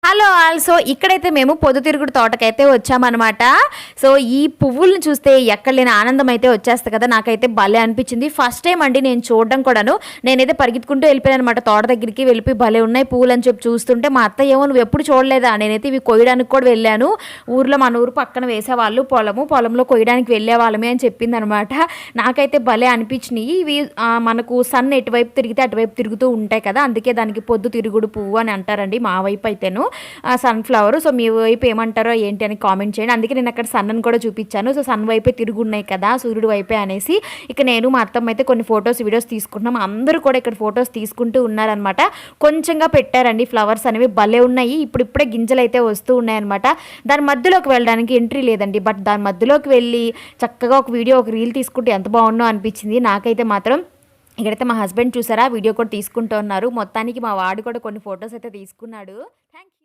Hello also ఇక్కడైతే మేము పొద్దుతిరుగుడు తోటకైతే వచ్చామన్నమాట. సో ఈ పువ్వులను చూస్తే ఎక్కడ లేని ఆనందం అయితే వచ్చేస్తుంది కదా, నాకైతే భలే అనిపించింది. ఫస్ట్ టైం అండి నేను చూడడం కూడాను. నేనైతే పరిగెత్తుకుంటూ వెళ్ళిపోయాను అనమాట తోట దగ్గరికి. వెళ్ళిపోయి భలే ఉన్నాయి పువ్వులు అని చెప్పి చూస్తుంటే మా అత్త ఏమో నువ్వు ఎప్పుడు చూడలేదా, నేనైతే ఇవి కొయ్యడానికి కూడా వెళ్ళాను, ఊర్లో మన ఊరు పక్కన వేసేవాళ్ళు పొలంలో కొయ్యడానికి వెళ్ళే వాళ్ళమే అని చెప్పింది అనమాట. నాకైతే భలే అనిపించినాయి ఇవి. మనకు సన్ ఎటువైపు తిరిగితే అటువైపు తిరుగుతూ ఉంటాయి కదా, అందుకే దానికి పొద్దు తిరుగుడు పువ్వు అని అంటారండి మా వైపు అయితేను. సన్ఫ్లవర్. సో మీ వైపు ఏమంటారో ఏంటి అని కామెంట్ చేయండి. అందుకే నేను అక్కడ సన్నను కూడా చూపించాను. సో సన్ వైపే తిరుగున్నాయి కదా, సూర్యుడు వైపే అనేసి. ఇక నేను మా అత్తమ్మ అయితే కొన్ని ఫొటోస్ వీడియోస్ తీసుకుంటున్నాం. అందరూ కూడా ఇక్కడ ఫొటోస్ తీసుకుంటూ ఉన్నారనమాట. కొంచెంగా పెట్టారండి ఫ్లవర్స్ అనేవి, భలే ఉన్నాయి. ఇప్పుడిప్పుడే గింజలు అయితే వస్తూ ఉన్నాయన్నమాట. దాని మధ్యలోకి వెళ్ళడానికి ఎంట్రీ లేదండి, బట్ దాని మధ్యలోకి వెళ్ళి చక్కగా ఒక వీడియో ఒక రీల్ తీసుకుంటే ఎంత బాగుందో అనిపించింది నాకైతే మాత్రం. ఇక్కడైతే మా హస్బెండ్ చూసారా వీడియో కూడా తీసుకుంటూ ఉన్నారు. మొత్తానికి మా వాడు కూడా కొన్ని ఫొటోస్ అయితే తీసుకున్నాడు. Thank you.